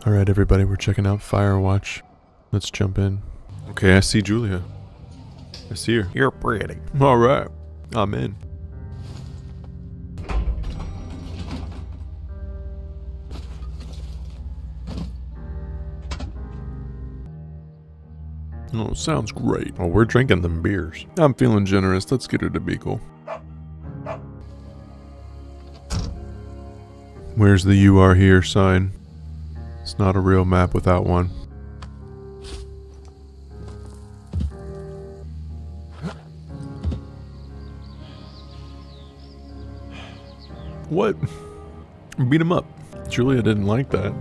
Alright everybody, we're checking out Firewatch. Let's jump in. Okay, I see Julia. I see her. You're pretty. Alright, I'm in. Oh, sounds great. Oh, we're drinking them beers. I'm feeling generous. Let's get her to Beagle. Where's the "you are here" sign? It's not a real map without one. What? Beat him up. Julia didn't like that.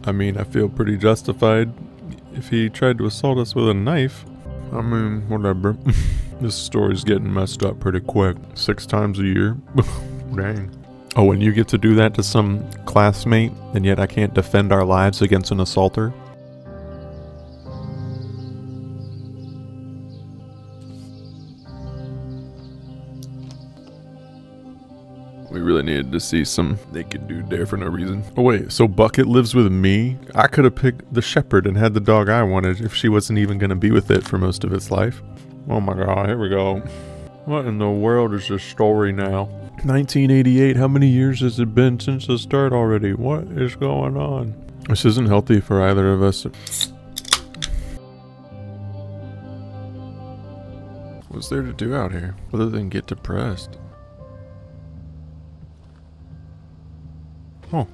I mean, I feel pretty justified if he tried to assault us with a knife. I mean, whatever. This story's getting messed up pretty quick. 6 times a year. Dang. Oh, and you get to do that to some classmate, and yet I can't defend our lives against an assaulter? We really needed to see some naked dude there for no reason. Oh wait, so Bucket lives with me? I could have picked the shepherd and had the dog I wanted if she wasn't even going to be with it for most of its life. Oh my god, here we go. What in the world is this story now? 1988, how many years has it been since the start already? What is going on? This isn't healthy for either of us. What's there to do out here other than get depressed? Oh.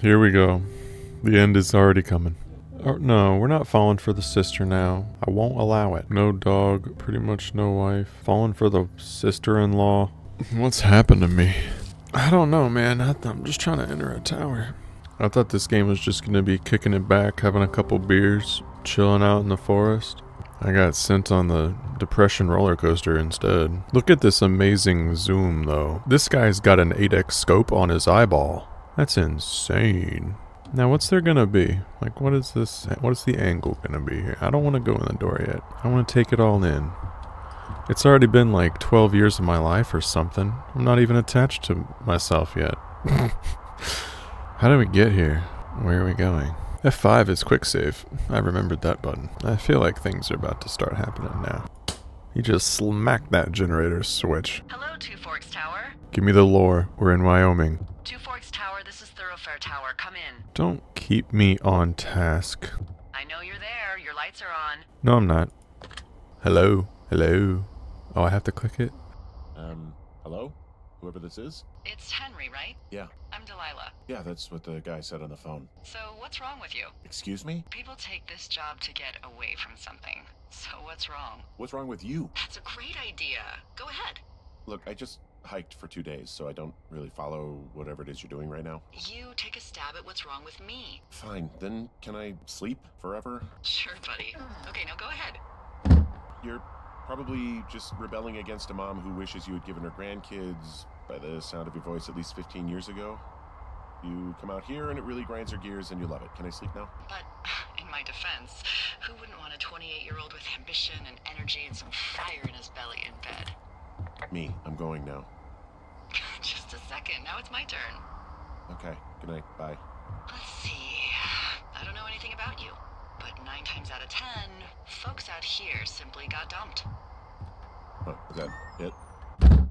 Here we go. The end is already coming. Oh, no, we're not falling for the sister now. I won't allow it. No dog, pretty much no wife. Falling for the sister-in-law. What's happened to me? I don't know, man. I'm just trying to enter a tower. I thought this game was just going to be kicking it back, having a couple beers, chilling out in the forest. I got sent on the depression roller coaster instead. Look at this amazing zoom, though. This guy's got an 8x scope on his eyeball. That's insane. Now, what's there gonna be? Like, what is this? What is the angle gonna be here? I don't want to go in the door yet. I want to take it all in. It's already been like 12 years of my life or something. I'm not even attached to myself yet. How do we get here? Where are we going? F5 is quick save. I remembered that button. I feel like things are about to start happening now. He just smacked that generator switch. Hello, Two Forks Tower. Give me the lore. We're in Wyoming. Two Forks Tower, this is Thoroughfare Tower. Come in. Don't keep me on task. I know you're there. Your lights are on. No, I'm not. Hello? Hello? Oh, I have to click it? Hello? Whoever this is? It's Henry, right? Yeah. I'm Delilah. Yeah, that's what the guy said on the phone. So, what's wrong with you? Excuse me? People take this job to get away from something. So, what's wrong? What's wrong with you? That's a great idea. Go ahead. Look, I just hiked for 2 days, so I don't really follow whatever it is you're doing right now. You take a stab at what's wrong with me. Fine, then can I sleep forever? Sure, buddy. Okay, now go ahead. You're probably just rebelling against a mom who wishes you had given her grandkids, by the sound of your voice, at least 15 years ago. You come out here and it really grinds your gears and you love it. Can I sleep now? But, in my defense, who wouldn't want a 28-year-old with ambition and energy and some fire in his belly in bed? Me, I'm going now. Just a second, now it's my turn. Okay, good night, bye. Let's see. I don't know anything about you, but 9 times out of 10, folks out here simply got dumped. Huh, is that it?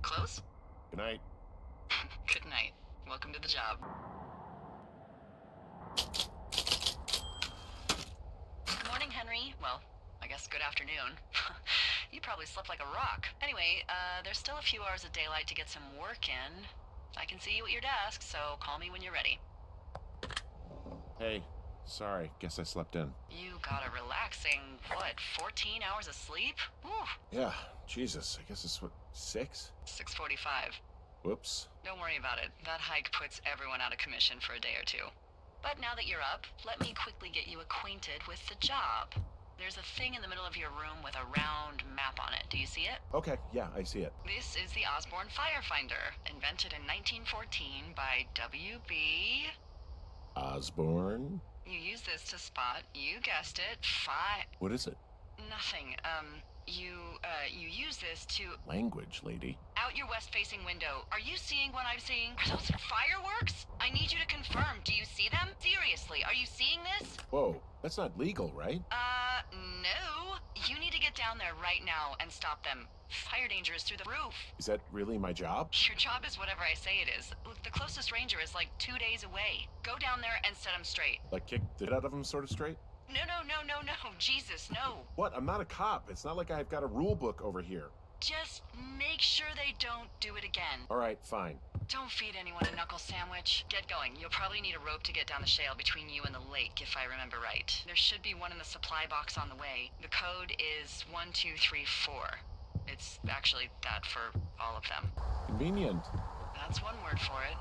Close? Good night. Good night. Welcome to the job. Good morning, Henry. Well, I guess good afternoon. You probably slept like a rock. Anyway, there's still a few hours of daylight to get some work in. I can see you at your desk, so call me when you're ready. Hey, sorry, guess I slept in. You got a relaxing, 14 hours of sleep? Ooh. Yeah, Jesus, I guess it's what, 6? 6:45. Whoops. Don't worry about it. That hike puts everyone out of commission for a day or two. But now that you're up, let me quickly get you acquainted with the job. There's a thing in the middle of your room with a round map on it. Do you see it? Okay, yeah, I see it. This is the Osborne Firefinder, invented in 1914 by W.B. Osborne? You use this to spot, you guessed it, What is it? Nothing. You use this to Language, lady. out your west-facing window. Are you seeing what I'm seeing? Are those fireworks? I need you to confirm. Do you see them? Seriously, are you seeing this? Whoa, that's not legal, right? No. You need to get down there right now and stop them. Fire danger is through the roof. Is that really my job? Your job is whatever I say it is. Look, the closest ranger is like 2 days away. Go down there and set them straight. Like kick the shit out of them sort of straight? No. Jesus, no. What? I'm not a cop. It's not like I've got a rule book over here. Just make sure they don't do it again. All right, fine. Don't feed anyone a knuckle sandwich. Get going. You'll probably need a rope to get down the shale between you and the lake, if I remember right. There should be one in the supply box on the way. The code is 1234. It's actually that for all of them. Convenient. That's one word for it.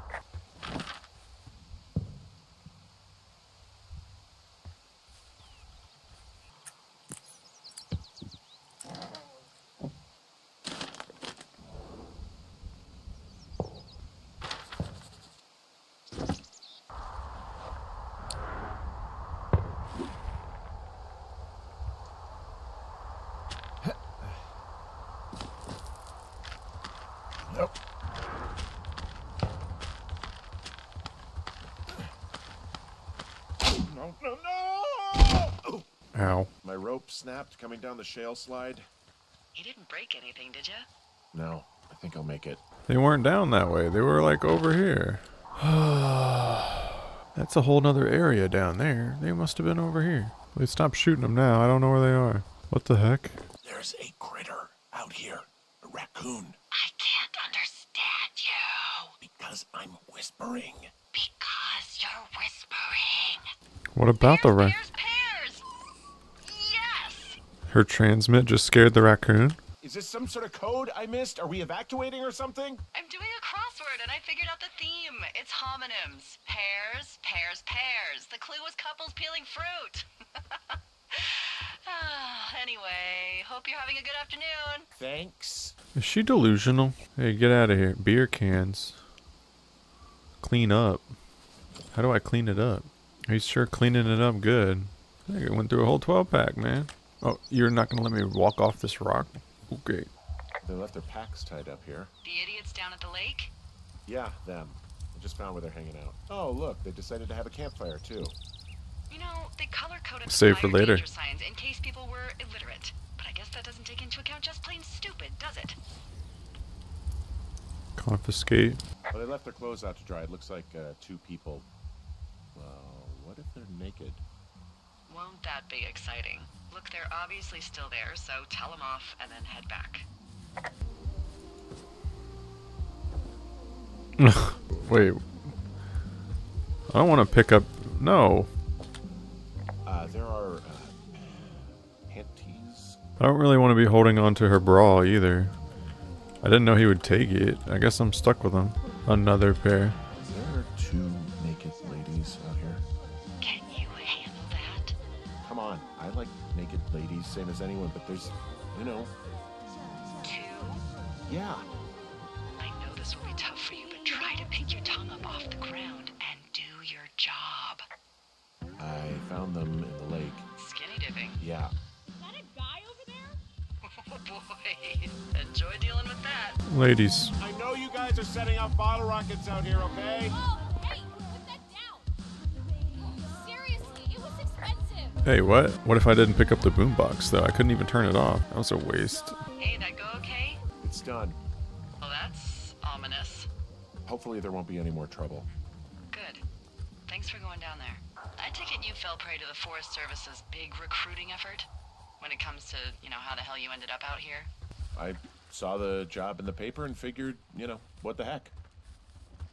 Nope. No! Oh. Ow. My rope snapped coming down the shale slide. You didn't break anything, did you? No, I think I'll make it. They weren't down that way. They were like over here. That's a whole nother area down there. They must have been over here. They stopped shooting them now. I don't know where they are. What the heck? There's a critter out here. A raccoon. I can't understand you. Because I'm whispering. Because you're whispering. What about the Pears! raccoon? Yes! Her transmit just scared the raccoon? Is this some sort of code I missed? Are we evacuating or something? I'm doing a crossword and I figured out the theme. It's homonyms. Pears, pears, pears. The clue was couples peeling fruit. Anyway, hope you're having a good afternoon. Thanks. Is she delusional? Hey, get out of here. Beer cans. Clean up. How do I clean it up? He's sure cleaning it up good. I think I went through a whole 12-pack, man. Oh, you're not going to let me walk off this rock? Okay. They left their packs tied up here. The idiots down at the lake? Yeah, them. I just found where they're hanging out. Oh, look, they decided to have a campfire, too. You know, they color-coded the Save for fire later. danger signs in case people were illiterate. But I guess that doesn't take into account just plain stupid, does it? Confiscate. Well, they left their clothes out to dry. It looks like 2 people. Well, what if they're naked? Won't that be exciting? Look, they're obviously still there, so tell them off and then head back. Wait. I don't want to pick up... No. There are panties. I don't really want to be holding on to her bra either. I didn't know he would take it. I guess I'm stuck with him. Another pair. There are 2 naked ladies out here. Can you handle that? Come on, I like naked ladies, same as anyone, but there's, you know. 2? Yeah. I know this will be tough for you, but try to pick your tongue up off the ground and do your job. I found them in the lake. Skinny dipping. Yeah. Is that a guy over there? Oh boy. Enjoy dealing with that. Ladies. I know you guys are setting off bottle rockets out here, okay? Oh, hey, put that down. Seriously, it was expensive. Hey, what? What if I didn't pick up the boombox, though? I couldn't even turn it off. That was a waste. Hey, that go okay? It's done. Well, that's ominous. Hopefully there won't be any more trouble. Good. Thanks for going down there. I take it you fell prey to the Forest Service's big recruiting effort? When it comes to, you know, how the hell you ended up out here? I saw the job in the paper and figured, you know, what the heck?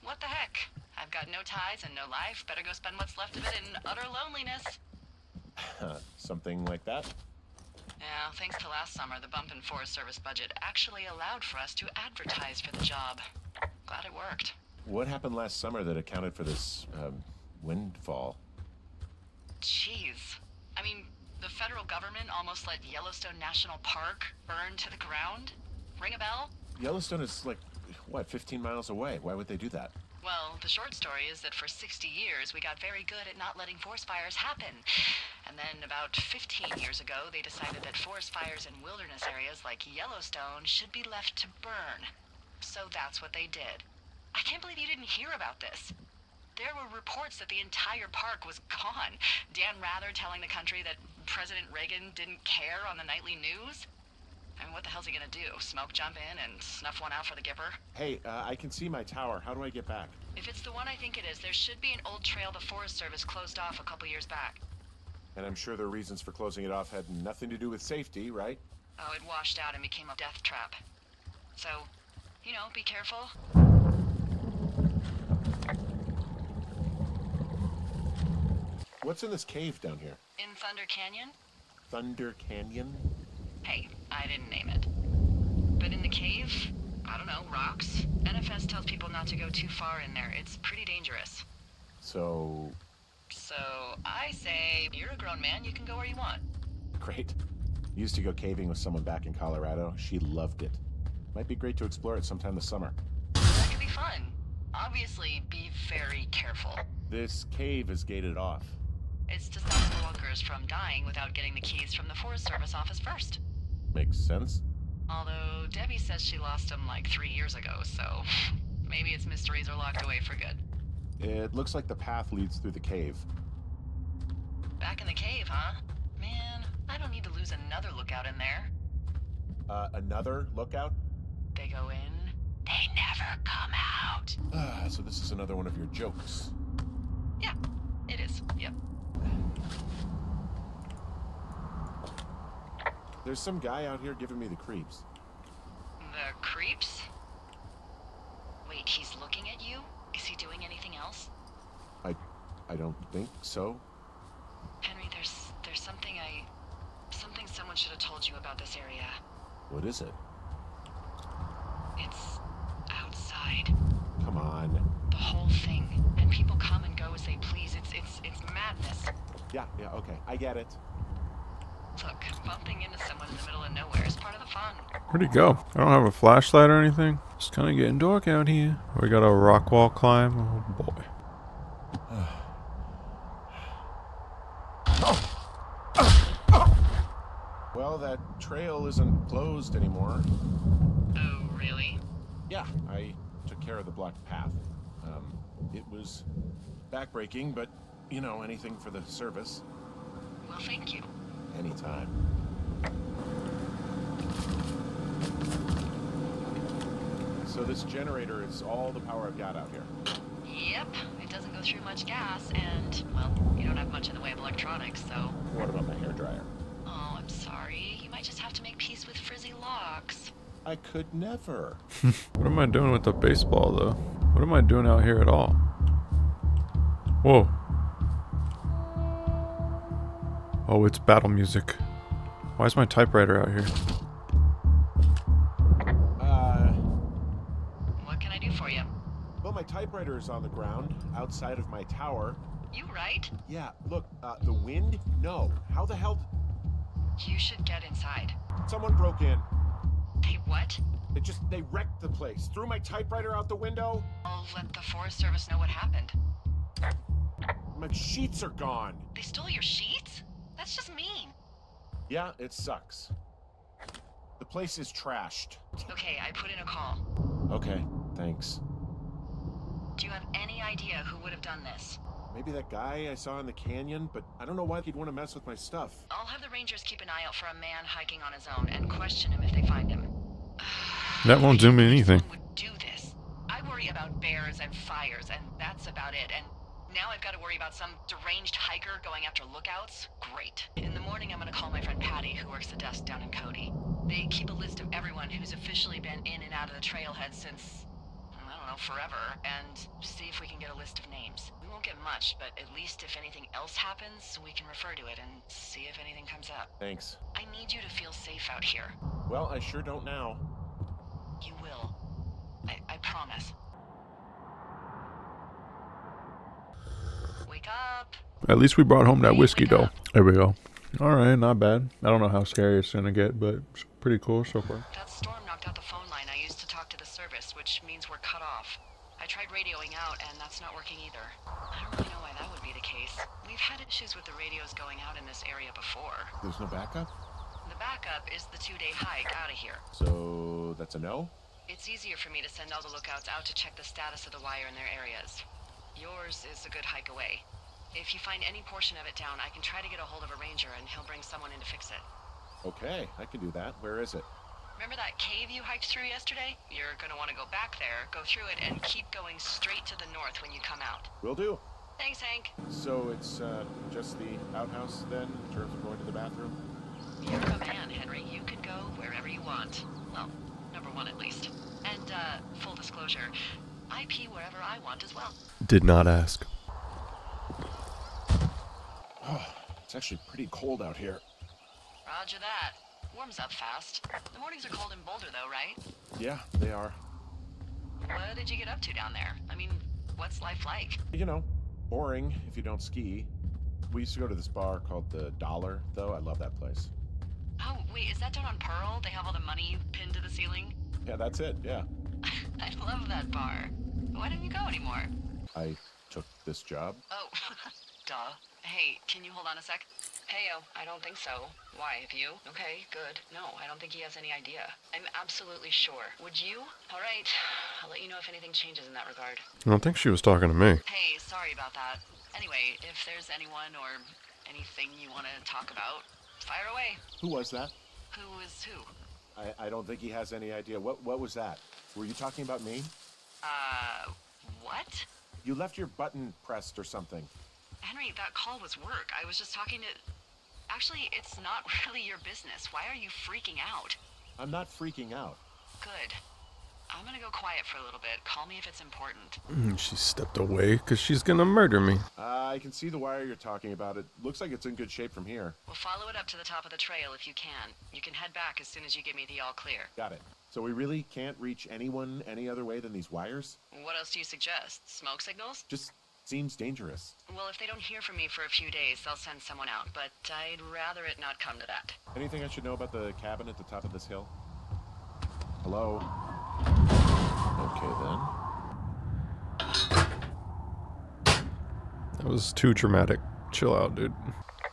What the heck? I've got no ties and no life. Better go spend what's left of it in utter loneliness. Something like that? Yeah, thanks to last summer, the bump in Forest Service budget actually allowed for us to advertise for the job. Glad it worked. What happened last summer that accounted for this, windfall? Jeez. I mean, the federal government almost let Yellowstone National Park burn to the ground? Ring a bell? Yellowstone is like, what, 15 miles away? Why would they do that? Well, the short story is that for 60 years, we got very good at not letting forest fires happen. And And then about 15 years ago, they decided that forest fires in wilderness areas like Yellowstone should be left to burn. So that's what they did. I can't believe you didn't hear about this. There were reports that the entire park was gone. Dan Rather telling the country that President Reagan didn't care on the nightly news. I mean, what the hell's he gonna do? Smoke jump in and snuff one out for the Gipper? Hey, I can see my tower. How do I get back? If it's the one I think it is, there should be an old trail the Forest Service closed off a couple years back. And I'm sure the reasons for closing it off had nothing to do with safety, right? Oh, it washed out and became a death trap. So, you know, be careful. What's in this cave down here? In Thunder Canyon? Thunder Canyon? Hey, I didn't name it. But in the cave, I don't know, rocks? NFS tells people not to go too far in there. It's pretty dangerous. So I say, you're a grown man, you can go where you want. great. Used to go caving with someone back in Colorado. She loved it. Might be great to explore it sometime this summer. That could be fun. Obviously, be very careful. This cave is gated off. It's to stop spellunkers from dying without getting the keys from the Forest Service office first. Makes sense. Although, Debbie says she lost them like 3 years ago, so maybe its mysteries are locked away for good. It looks like the path leads through the cave. Back in the cave, huh? Man, I don't need to lose another lookout in there. Another lookout? They go in, they never come out. So this is another one of your jokes. Yeah, it is, yep. There's some guy out here giving me the creeps. The creeps? Wait, he's looking at you? Is he doing anything else? I don't think so. Henry, there's something someone should have told you about this area. What is it? It's outside. Come on. The whole thing. And people come and go as they please. It's madness. Yeah, okay. I get it. Look, bumping into someone in the middle of nowhere is part of the fun. Where'd he go? I don't have a flashlight or anything. It's kind of getting dark out here. We got a rock wall climb. Oh boy. Well, that trail isn't closed anymore. Oh, really? Yeah, I took care of the blocked path. It was backbreaking, but, you know, anything for the service. Well, thank you. Anytime. So this generator is all the power I've got out here. Yep, it doesn't go through much gas, and, well, you don't have much in the way of electronics, so... What about my hairdryer? Oh, I'm sorry. You might just have to make peace with frizzy locks. I could never. What am I doing with the baseball, though? What am I doing out here at all? Whoa. Oh, it's battle music. Why is my typewriter out here? What can I do for you? Well, my typewriter is on the ground, outside of my tower. You right? Yeah, look, the wind? No. How the hell... You should get inside. Someone broke in. They what? They wrecked the place. Threw my typewriter out the window. I'll let the Forest Service know what happened. My sheets are gone. They stole your sheets? That's just mean. Yeah, it sucks. The place is trashed. Okay, I put in a call. Okay, thanks. Do you have any idea who would have done this? Maybe that guy I saw in the canyon, but I don't know why he'd want to mess with my stuff. I'll have the Rangers keep an eye out for a man hiking on his own and question him if they find him. That won't do me anything. Someone would do this. I worry about bears and fires, and that's about it. And now I've got to worry about some deranged hiker going after lookouts? Great. In the morning, I'm going to call my friend Patty, who works the desk down in Cody. They keep a list of everyone who's officially been in and out of the trailhead since, I don't know, forever, and see if we can get a list of names. We won't get much, but at least if anything else happens, we can refer to it and see if anything comes up. Thanks. I need you to feel safe out here. Well, I sure don't now. You will. I promise. Wake up. At least we brought home that Hey, whiskey, wake though. up. There we go. Alright, not bad. I don't know how scary it's gonna get, but it's pretty cool so far. That storm knocked out the phone line I used to talk to the service, which means we're cut off. I tried tried radioing out, and that's not working either. I don't really know why that would be the case. We've had issues with the radios going out in this area before. There's no backup? The backup is the 2-day hike out of here. So that's a no? It's easier for me to send all the lookouts out to check the status of the wire in their areas. Yours is a good hike away. If you find any portion of it down, I can try to get a hold of a ranger and he'll bring someone in to fix it. Okay, I can do that. Where is it? Remember that cave you hiked through yesterday? You're gonna want to go back there, go through it, and keep going straight to the north when you come out. Will do. Thanks, Hank. So it's just the outhouse then, in terms of going to the bathroom? You're a man, Henry. You can go wherever you want. Well, number one at least. And, full disclosure, I pee wherever I want as well. Did not ask. Oh, it's actually pretty cold out here. Roger that. Warms up fast. The mornings are cold in Boulder, though, right? Yeah, they are. What did you get up to down there? I mean, what's life like? You know, boring if you don't ski. We used to go to this bar called the Dollar, though. I love that place. Oh, wait, is that down on Pearl? They have all the money pinned to the ceiling? Yeah, that's it, yeah. I love that bar. Why don't you go anymore? I took this job. Oh, duh. Hey, can you hold on a sec? Heyo, I don't think so. Why, have you? Okay, good. No, I don't think he has any idea. I'm absolutely sure. Would you? All right, I'll let you know if anything changes in that regard. I don't think she was talking to me. Hey, sorry about that. Anyway, if there's anyone or anything you want to talk about, fire away. Who was that? Who is who? I don't think he has any idea. What was that? Were you talking about me? What? You left your button pressed or something. Henry, that call was work. I was just talking to... Actually, it's not really your business. Why are you freaking out? I'm not freaking out. Good. I'm gonna go quiet for a little bit. Call me if it's important. She stepped away because she's gonna murder me. I can see the wire you're talking about. It looks like it's in good shape from here. We'll follow it up to the top of the trail if you can. You can head back as soon as you give me the all clear. Got it. So we really can't reach anyone any other way than these wires? What else do you suggest? Smoke signals? Just seems dangerous. Well, if they don't hear from me for a few days, they'll send someone out, but I'd rather it not come to that. Anything I should know about the cabin at the top of this hill? Hello? Okay, then. That was too dramatic. Chill out, dude.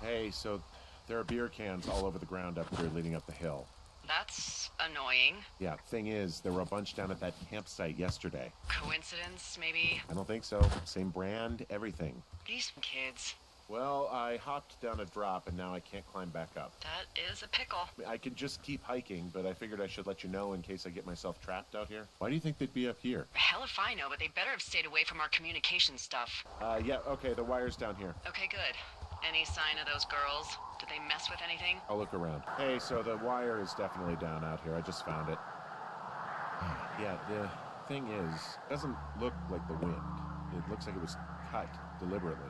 Hey, so there are beer cans all over the ground up here leading up the hill. That's annoying. Yeah, thing is, there were a bunch down at that campsite yesterday. Coincidence, maybe? I don't think so. Same brand, everything. These kids. Well, I hopped down a drop and now I can't climb back up. That is a pickle. I could just keep hiking, but I figured I should let you know in case I get myself trapped out here. Why do you think they'd be up here? Hell if I know, but they better have stayed away from our communication stuff. Yeah, okay, the wire's down here. Okay, good. Any sign of those girls? Did they mess with anything? I'll look around. Hey, so the wire is definitely down out here. I just found it. Yeah, the thing is, it doesn't look like the wind. It looks like it was cut deliberately.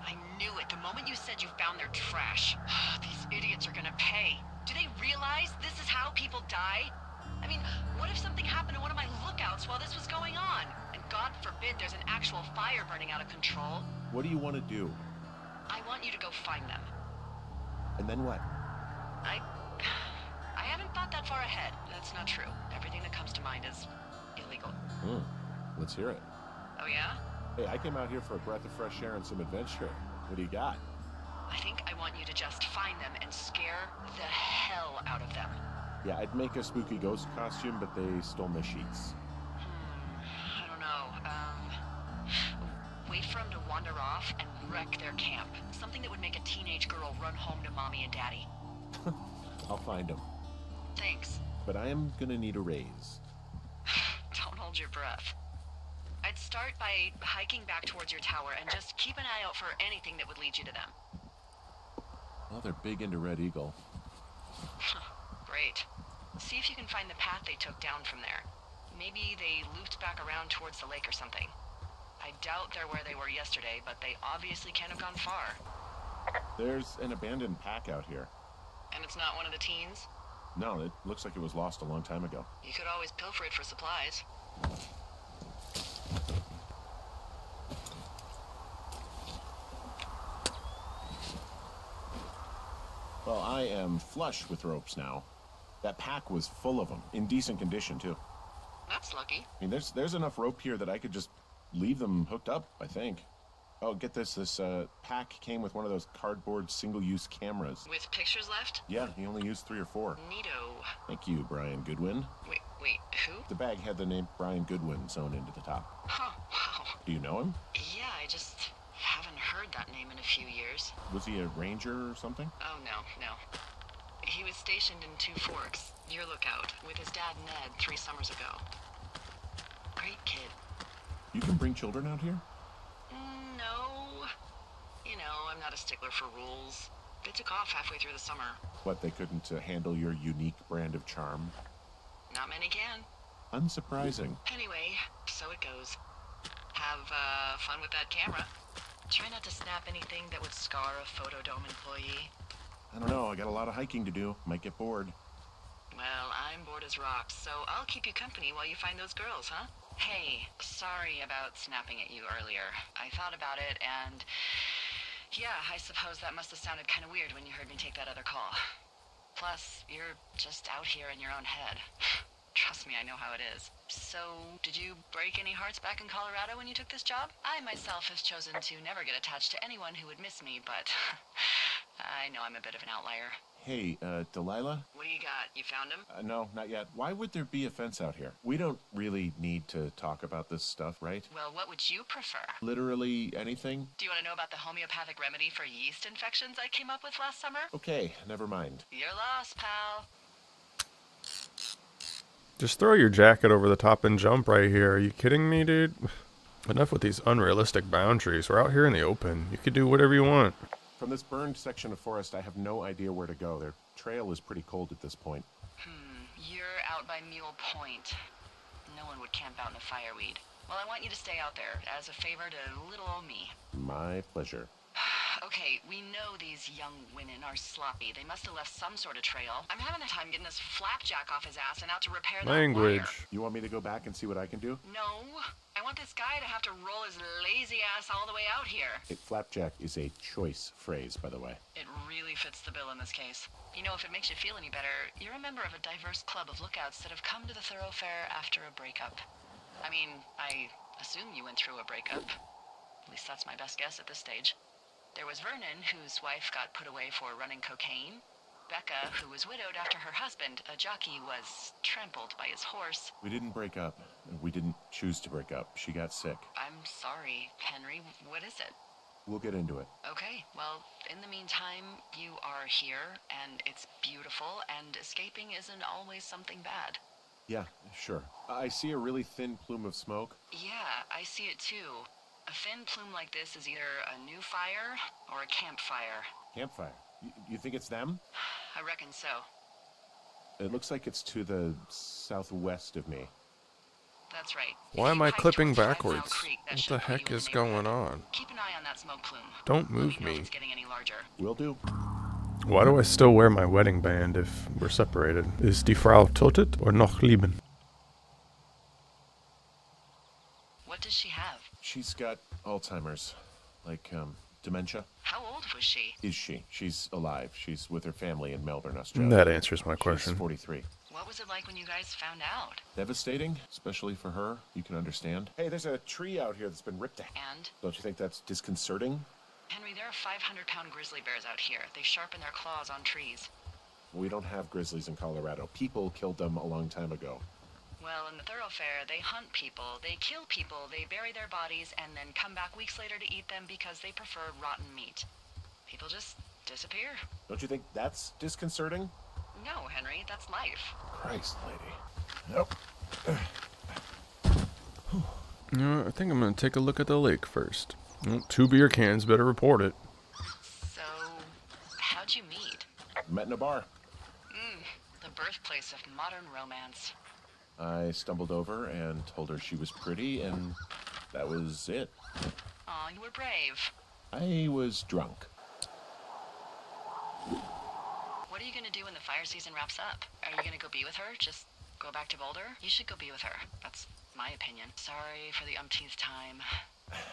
I knew it. The moment you said you found their trash. These idiots are gonna pay. Do they realize this is how people die? I mean, what if something happened to one of my lookouts while this was going on? And God forbid there's an actual fire burning out of control. What do you want to do? I want you to go find them. And then what? I haven't thought that far ahead. That's not true. Everything that comes to mind is illegal. Let's hear it. Oh yeah? Hey, I came out here for a breath of fresh air and some adventure. What do you got? I think I want you to just find them and scare the hell out of them. Yeah, I'd make a spooky ghost costume, but they stole my sheets. I don't know. Wait for them to wander off and wreck their camp. Something that would make a teenage girl run home to mommy and daddy. I'll find them. Thanks. But I am gonna need a raise. Don't hold your breath. I'd start by hiking back towards your tower and just keep an eye out for anything that would lead you to them. Well, they're big into Red Eagle. Great. See if you can find the path they took down from there. Maybe they looped back around towards the lake or something. I doubt they're where they were yesterday, but they obviously can't have gone far. There's an abandoned pack out here. And it's not one of the teens? No, it looks like it was lost a long time ago. You could always pilfer it for supplies. Well, I am flush with ropes now. That pack was full of them, in decent condition, too. That's That's lucky. I mean, there's enough rope here that I could just leave them hooked up, I think. Oh, get this. This pack came with one of those cardboard single-use cameras. With pictures left? Yeah, he only used 3 or 4. Neato. Thank you, Brian Goodwin. Wait, who? The bag had the name Brian Goodwin sewn into the top. Huh, wow. Do you know him? Yeah, I just haven't heard that name in a few years. Was he a ranger or something? Oh, no. He was stationed in Two Forks, your lookout, with his dad Ned 3 summers ago. Great kid. You can bring children out here? No. You know, I'm not a stickler for rules. They took off halfway through the summer. What, they couldn't handle your unique brand of charm? Not many can. Unsurprising. Anyway, so it goes. Have fun with that camera. Try not to snap anything that would scar a Photodome employee. I don't know, I got a lot of hiking to do. Might get bored. Well, I'm bored as rocks, so I'll keep you company while you find those girls, huh? Hey, sorry about snapping at you earlier. I thought about it, and yeah, I suppose that must have sounded kind of weird when you heard me take that other call. Plus, you're just out here in your own head. Trust me, I know how it is. So, did you break any hearts back in Colorado when you took this job? I myself have chosen to never get attached to anyone who would miss me, but I know I'm a bit of an outlier. Hey, Delilah? What do you got? You found him? No, not yet. Why would there be a fence out here? We don't really need to talk about this stuff, right? Well, what would you prefer? Literally anything? Do you want to know about the homeopathic remedy for yeast infections I came up with last summer? Okay, never mind. You're lost, pal. Just throw your jacket over the top and jump right here. Are you kidding me, dude? Enough with these unrealistic boundaries. We're out here in the open. You can do whatever you want. From this burned section of forest, I have no idea where to go. Their trail is pretty cold at this point. You're out by Mule Point. No one would camp out in a fireweed. Well, I want you to stay out there, as a favor to little old me. My pleasure. Okay, we know these young women are sloppy. They must have left some sort of trail. I'm having a time getting this flapjack off his ass and out to repair that Language. wire. You want me to go back and see what I can do? No, I want this guy to have to roll his lazy ass all the way out here. Flapjack is a choice phrase, by the way. It really fits the bill in this case. You know, if it makes you feel any better, you're a member of a diverse club of lookouts that have come to the thoroughfare after a breakup. I mean, I assume you went through a breakup. At least that's my best guess at this stage. There was Vernon, whose wife got put away for running cocaine. Becca, who was widowed after her husband, a jockey, was trampled by his horse. We didn't break up. We didn't choose to break up. She got sick. I'm sorry, Henry. What is it? We'll get into it. Okay, well, in the meantime, you are here, and it's beautiful, and escaping isn't always something bad. Yeah, sure. I see a really thin plume of smoke. Yeah, I see it too. A thin plume like this is either a new fire or a campfire. Campfire. You think it's them? I reckon so. It looks like it's to the southwest of me. That's right. Why If am you I hike clipping towards 5 Mile backwards? Creek, that What should the put you heck in is the going neighborhood. on? Keep an eye on that smoke plume. Don't Let me move know if me. it's getting any larger. Will do. Why do I still wear my wedding band if we're separated? Is die Frau totet or noch lieben? What does she have? She's got Alzheimer's. Like, dementia. How old was she? Is she? She's alive. She's with her family in Melbourne, Australia. That answers my question. She's 43. What was it like when you guys found out? Devastating, especially for her. You can understand. Hey, there's a tree out here that's been ripped down. And? Don't you think that's disconcerting? Henry, there are 500-pound grizzly bears out here. They sharpen their claws on trees. We don't have grizzlies in Colorado. People killed them a long time ago. Well, in the thoroughfare, they hunt people, they kill people, they bury their bodies, and then come back weeks later to eat them because they prefer rotten meat. People just disappear. Don't you think that's disconcerting? No, Henry, that's life. Christ, lady. Nope. I think I'm gonna take a look at the lake first. 2 beer cans, better report it. So, how'd you meet? Met in a bar. The birthplace of modern romance. I stumbled over and told her she was pretty, and that was it. Aw, you were brave. I was drunk. What are you gonna do when the fire season wraps up? Are you gonna go be with her? Just Go back to Boulder? You should go be with her. That's my opinion. Sorry for the umpteenth time.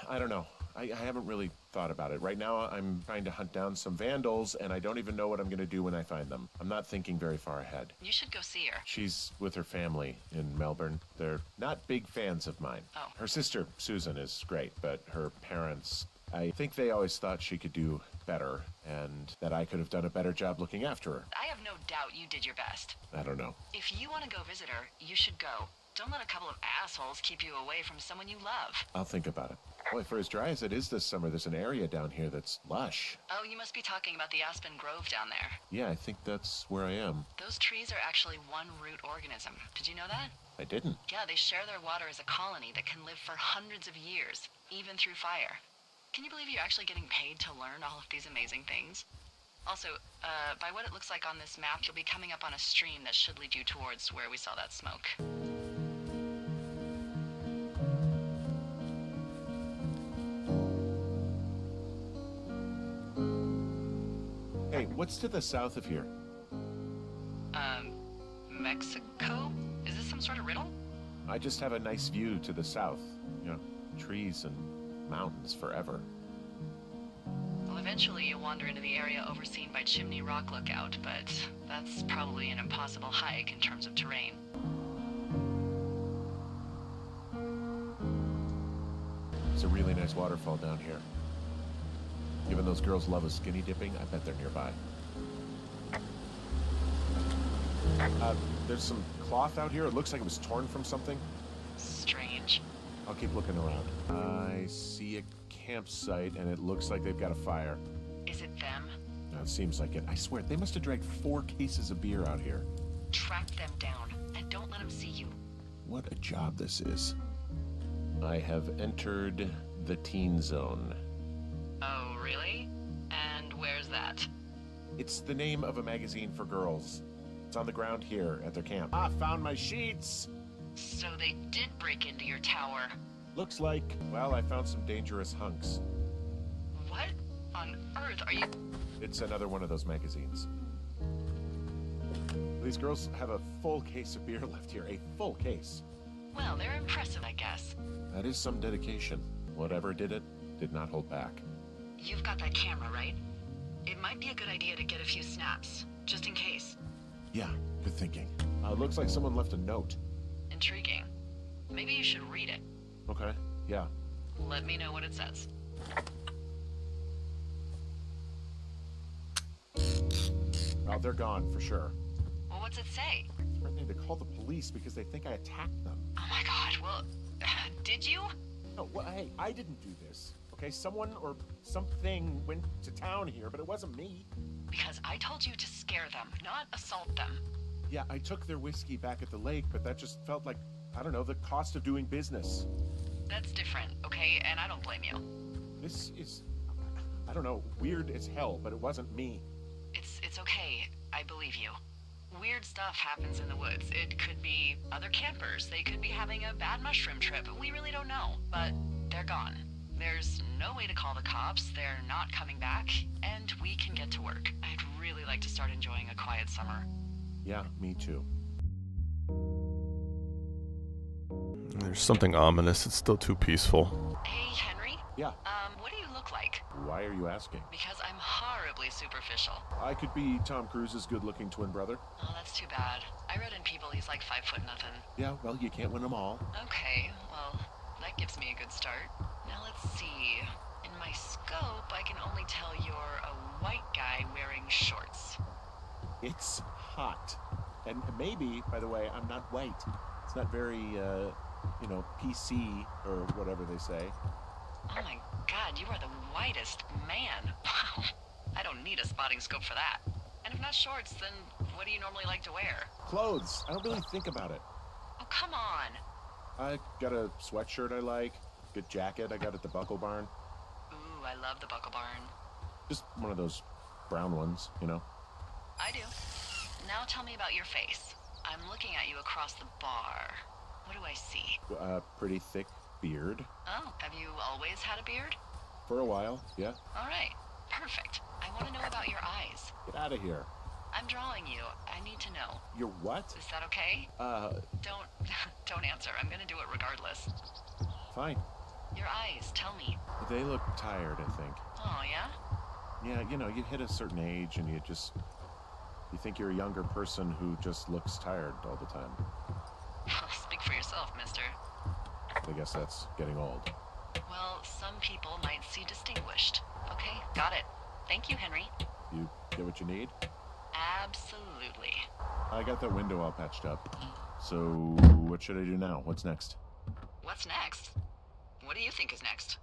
I don't know. I haven't really thought about it. Right now, I'm trying to hunt down some vandals, and I don't even know what I'm going to do when I find them. I'm not thinking very far ahead. You should go see her. She's with her family in Melbourne. They're not big fans of mine. Oh. Her sister, Susan, is great, but her parents, I think they always thought she could do better, and that I could have done a better job looking after her. I have no doubt you did your best. I don't know. If you want to go visit her, you should go. Don't let a couple of assholes keep you away from someone you love. I'll think about it. Boy, for as dry as it is this summer, there's an area down here that's lush. Oh, you must be talking about the Aspen Grove down there. Yeah, I think that's where I am. Those trees are actually one root organism. Did you know that? I didn't. Yeah, they share their water as a colony that can live for hundreds of years, even through fire. Can you believe you're actually getting paid to learn all of these amazing things? Also, by what it looks like on this map, you'll be coming up on a stream that should lead you towards where we saw that smoke. Hey, what's to the south of here? Mexico? Is this some sort of riddle? I just have a nice view to the south. You know, trees and mountains forever. Well, eventually you'll wander into the area overseen by Chimney Rock Lookout, but that's probably an impossible hike in terms of terrain. There's a really nice waterfall down here. Given those girls love a skinny dipping, I bet they're nearby. There's some cloth out here. It looks like it was torn from something. Strange. I'll keep looking around. I see a campsite, and it looks like they've got a fire. Is it them? No, it seems like it. I swear, they must have dragged 4 cases of beer out here. Track them down, and don't let them see you. What a job this is. I have entered the teen zone. Oh, really? And where's that? It's the name of a magazine for girls. It's on the ground here at their camp. Ah, found my sheets! So they did break into your tower. Looks like, well, I found some dangerous hunks. What on earth are you... It's another one of those magazines. These girls have a full case of beer left here. A full case. Well, they're impressive, I guess. That is some dedication. Whatever did it, did not hold back. You've got that camera, right? It might be a good idea to get a few snaps, just in case. Yeah, good thinking. Looks like someone left a note. Intriguing. Maybe you should read it. Okay, yeah. Let me know what it says. Oh, they're gone, for sure. Well, what's it say? Threatening to call the police because they think I attacked them. Oh my god, well, did you? No, well, hey, I didn't do this. Okay, someone or something went to town here, but it wasn't me. Because I told you to scare them, not assault them. Yeah, I took their whiskey back at the lake, but that just felt like, I don't know, the cost of doing business. That's different, okay? And I don't blame you. This is, I don't know, weird as hell, but it wasn't me. It's okay. I believe you. Weird stuff happens in the woods. It could be other campers. They could be having a bad mushroom trip. We really don't know. But they're gone. There's no way to call the cops. They're not coming back. And we can get to work. I'd really like to start enjoying a quiet summer. Yeah, me too. There's something ominous. It's still too peaceful. Hey, Henry? Yeah. What do you look like? Why are you asking? Because I'm horribly superficial. I could be Tom Cruise's good-looking twin brother. Oh, that's too bad. I read in People he's like 5'0" nothing. Yeah, well, you can't win them all. Okay, well, that gives me a good start. Now let's see. In my scope, I can only tell you're a white guy wearing shorts. It's hot. And maybe, by the way, I'm not white. It's not very, PC or whatever they say. Oh my god, you are the whitest man. Wow. I don't need a spotting scope for that. And if not shorts, then what do you normally like to wear? Clothes. I don't really think about it. Oh, come on. I got a sweatshirt I like. Good jacket I got at the Buckle Barn. Ooh, I love the Buckle Barn. Just one of those brown ones, you know? I do. Now tell me about your face. I'm looking at you across the bar. What do I see? Pretty thick beard. Oh, have you always had a beard? For a while, yeah. All right, perfect. I want to know about your eyes. Get out of here. I'm drawing you. I need to know. You're what? Is that okay? Don't answer. I'm gonna do it regardless. Fine. Your eyes, tell me. They look tired, I think. Oh, yeah? Yeah, you know, you hit a certain age and you think you're a younger person who just looks tired all the time. Speak for yourself, mister. I guess that's getting old. Well, some people might see distinguished. Okay, got it. Thank you, Henry. You get what you need? Absolutely. I got that window all patched up. So, what should I do now? What's next? What's next? What do you think is next?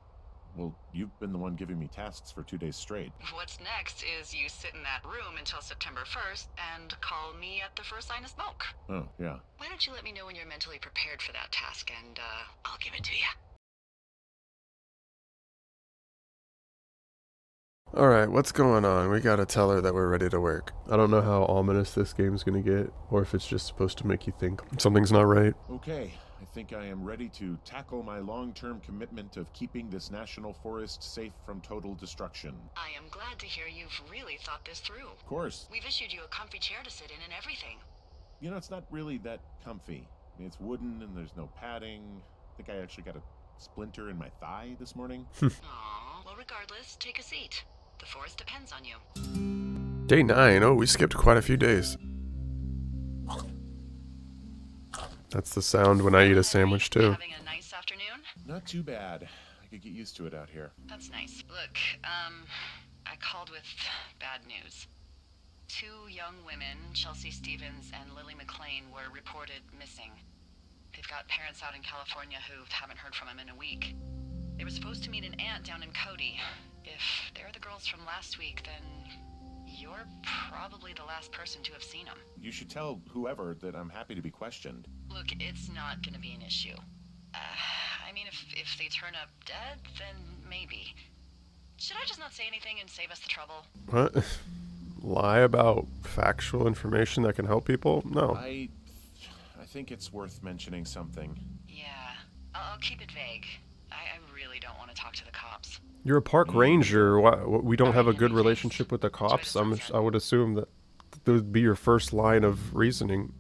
Well, you've been the one giving me tasks for 2 days straight. What's next is you sit in that room until September 1st and call me at the first sign of smoke. Oh, yeah. Why don't you let me know when you're mentally prepared for that task, and, I'll give it to you. Alright, what's going on? We gotta tell her that we're ready to work. I don't know how ominous this game's gonna get, or if it's just supposed to make you think something's not right. Okay, I think I am ready to tackle my long-term commitment of keeping this national forest safe from total destruction. I am glad to hear you've really thought this through. Of course. We've issued you a comfy chair to sit in and everything. You know, it's not really that comfy. I mean, it's wooden and there's no padding. I think I actually got a splinter in my thigh this morning. Aw, well, regardless, take a seat. The forest depends on you. Day 9. Oh, we skipped quite a few days. That's the sound when I eat a sandwich too. Having a nice afternoon? Not too bad. I could get used to it out here. That's nice. Look, I called with bad news. 2 young women, Chelsea Stevens and Lily McLean, were reported missing. They've got parents out in California who haven't heard from them in a week. They were supposed to meet an aunt down in Cody. If they're the girls from last week, then you're probably the last person to have seen them. You should tell whoever that I'm happy to be questioned. Look, it's not gonna be an issue. I mean, if they turn up dead, then maybe. Should I just not say anything and save us the trouble? What? Lie about factual information that can help people? No. I think it's worth mentioning something. Yeah, I'll keep it vague. I really don't want to talk to the cops. You're a park ranger. Why, we don't have a good relationship with the cops. I would assume that would be your first line of reasoning.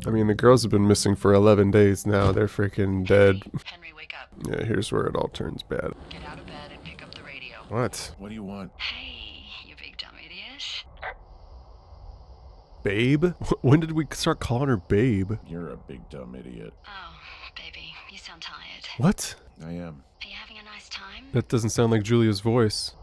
I mean, the girls have been missing for 11 days now. They're freaking dead. Henry, wake up. Yeah, here's where it all turns bad. Get out of bed and pick up the radio. What? What do you want? Hey, you big dumb idiot. Babe? When did we start calling her babe? You're a big dumb idiot. Oh, baby, you sound tired. What? I am. Are you having a nice time? That doesn't sound like Julia's voice.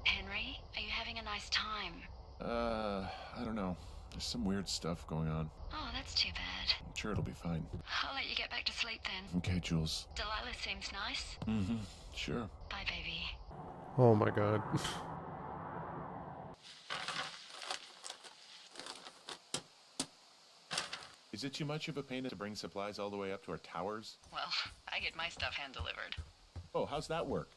Henry, are you having a nice time? I don't know. There's some weird stuff going on. Oh, that's too bad. I'm sure it'll be fine. I'll let you get back to sleep then. Okay, Jules. Delilah seems nice. Mm-hmm. Sure. Bye, baby. Oh my god. Is it too much of a pain to bring supplies all the way up to our towers? Well, I get my stuff hand-delivered. Oh, how's that work?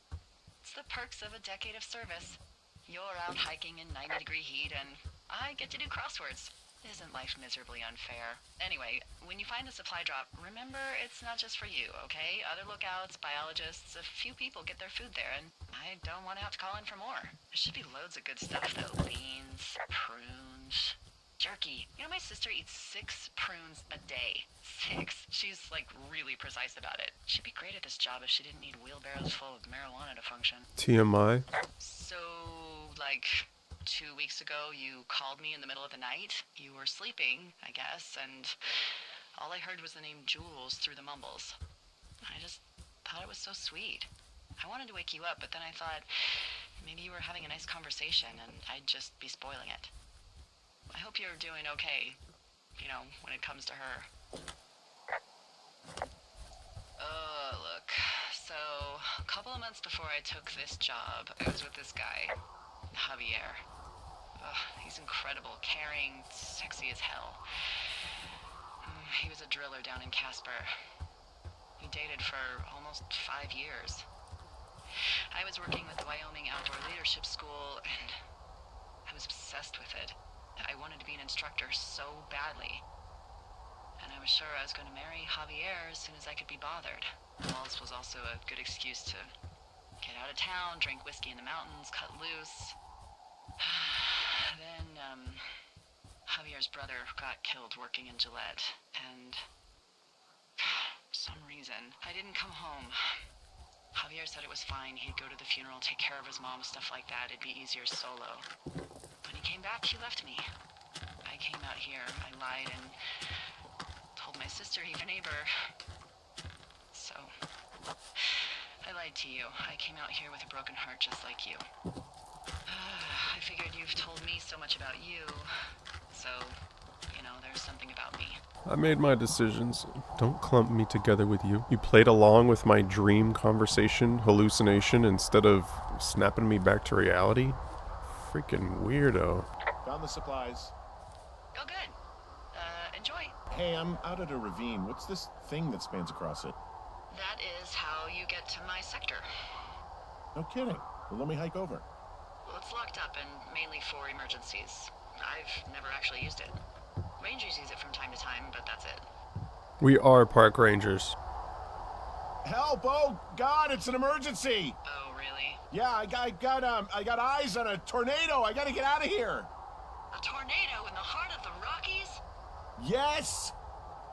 It's the perks of a decade of service. You're out hiking in 90-degree heat, and I get to do crosswords. Isn't life miserably unfair? Anyway, when you find a supply drop, remember it's not just for you, okay? Other lookouts, biologists, a few people get their food there, and I don't want to have to call in for more. There should be loads of good stuff, though. Beans, prunes, jerky. You know, my sister eats 6 prunes a day. 6. She's, like, really precise about it. She'd be great at this job if she didn't need wheelbarrows full of marijuana to function. TMI? So, like, 2 weeks ago, you called me in the middle of the night. You were sleeping, I guess, and all I heard was the name Jules through the mumbles. I just thought it was so sweet. I wanted to wake you up, but then I thought maybe you were having a nice conversation, and I'd just be spoiling it. I hope you're doing okay, you know, when it comes to her. Look, so a couple of months before I took this job, I was with this guy, Javier. He's incredible, caring, sexy as hell. He was a driller down in Casper. We dated for almost 5 years. I was working with the Wyoming Outdoor Leadership School, and I was obsessed with it. I wanted to be an instructor so badly. And I was sure I was going to marry Javier as soon as I could be bothered. Walls was also a good excuse to get out of town, drink whiskey in the mountains, cut loose. Javier's brother got killed working in Gillette, and for some reason, I didn't come home. Javier said it was fine. He'd go to the funeral, take care of his mom, stuff like that. It'd be easier solo. When he came back, he left me. I came out here. I lied and told my sister he's a neighbor. So, I lied to you. I came out here with a broken heart just like you. I figured you've told me so much about you, so, you know, there's something about me. I made my decisions. Don't clump me together with you. You played along with my dream conversation, hallucination, instead of snapping me back to reality? Freaking weirdo. Found the supplies. Oh, good. Enjoy. Hey, I'm out at a ravine. What's this thing that spans across it? That is how you get to my sector. No kidding. Well, let me hike over. Well, it's locked up and mainly for emergencies. I've never actually used it. Rangers use it from time to time, but that's it. We are park rangers. Help! Oh God, it's an emergency! Oh, really? Yeah, I got eyes on a tornado. I gotta get out of here. A tornado in the heart of the Rockies? Yes.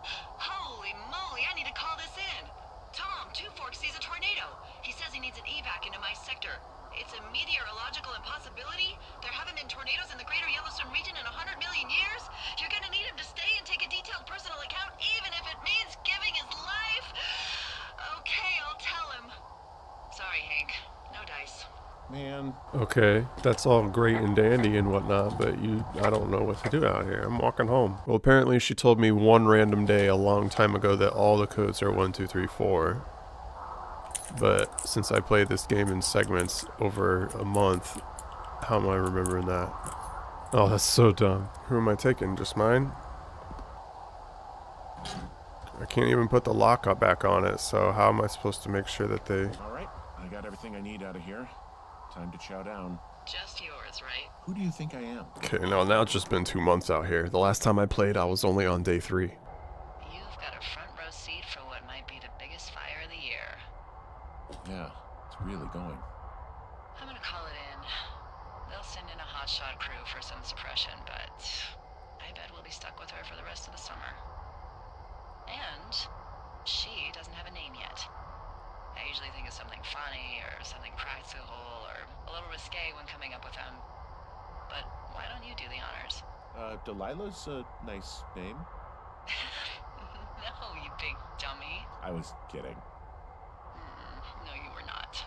Holy moly, I need to call this in. Tom, Two Forks sees a tornado. He says he needs an evac into my sector. It's a meteorological impossibility. There haven't been tornadoes in the greater Yellowstone region in 100 million years. You're gonna need him to stay and take a detailed personal account, even if it means giving his life. Okay, I'll tell him. Sorry, Hank. No dice. Man. Okay, that's all great and dandy and whatnot, but I don't know what to do out here. I'm walking home. Well, apparently she told me one random day a long time ago that all the codes are 1, 2, 3, 4. But since I played this game in segments over a month, how am I remembering that? Oh, that's so dumb. Who am I taking? Just mine? I can't even put the lockup back on it, so how am I supposed to make sure that they... All right, I got everything I need out of here. Time to chow down. Just yours, right? Who do you think I am? Okay, no, now it's just been 2 months out here. The last time I played, I was only on day 3. You've got a front row seat for what might be the biggest fire of the year. Yeah, it's really going. I'm gonna call it in. They'll send in a hotshot crew for some suppression, but I bet we'll be stuck with her for the rest of the summer. And she doesn't have a name yet. I usually think of something funny or something practical or a little risque when coming up with them. But why don't you do the honors? Delilah's a nice name. No, you big dummy. I was kidding. No, you were not.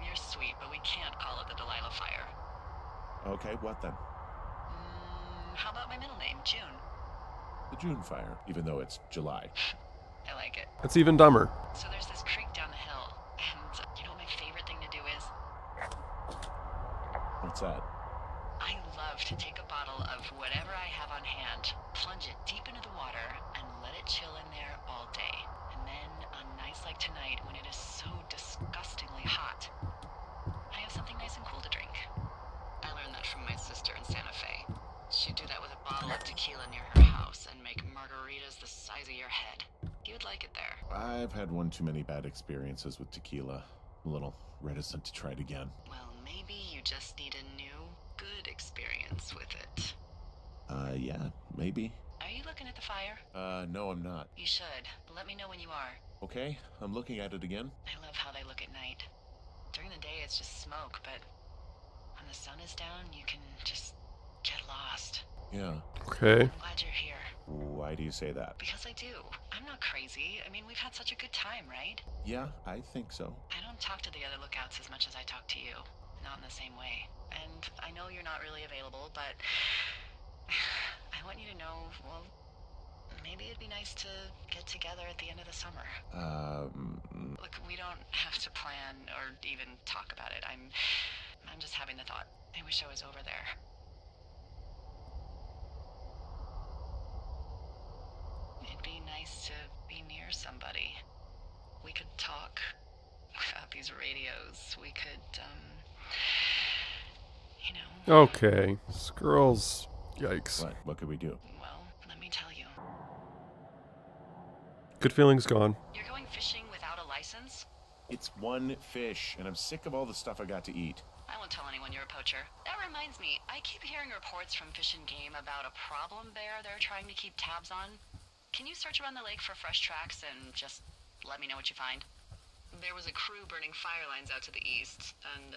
You're sweet, but we can't call it the Delilah Fire. Okay, what then? How about my middle name, June? The June Fire, even though it's July. I like it. That's even dumber. So there's this creek down the hill, and you know what my favorite thing to do is? What's that? I love to take a bottle of whatever I have on hand, plunge it deep into the water, and let it chill in there all day. And then, on nights like tonight, when it is so disgustingly hot, I have something nice and cool to drink. I learned that from my sister in Santa Fe. She'd do that with a bottle of tequila near her house and make margaritas the size of your head. You would like it there. I've had one too many bad experiences with tequila. I'm a little reticent to try it again. Well, maybe you just need a new, good experience with it. Yeah, maybe. Are you looking at the fire? No, I'm not. You should. Let me know when you are. Okay, I'm looking at it again. I love how they look at night. During the day, it's just smoke, but when the sun is down, you can just get lost. Yeah. Okay. I'm glad you're here. Why do you say that? Because I do. I'm not crazy. I mean, we've had such a good time, right? Yeah, I think so. I don't talk to the other lookouts as much as I talk to you. Not in the same way. And I know you're not really available, but I want you to know, well, maybe it'd be nice to get together at the end of the summer. Look, we don't have to plan or even talk about it. I'm just having the thought. I wish I was over there. It'd be nice to be near somebody. We could talk without these radios. We could, you know... Okay. Squirrels. Yikes. What could we do? Well, let me tell you. Good feelings gone. You're going fishing without a license? It's one fish, and I'm sick of all the stuff I got to eat. I won't tell anyone you're a poacher. That reminds me, I keep hearing reports from Fish and Game about a problem bear they're trying to keep tabs on. Can you search around the lake for fresh tracks and just let me know what you find? There was a crew burning fire lines out to the east, and,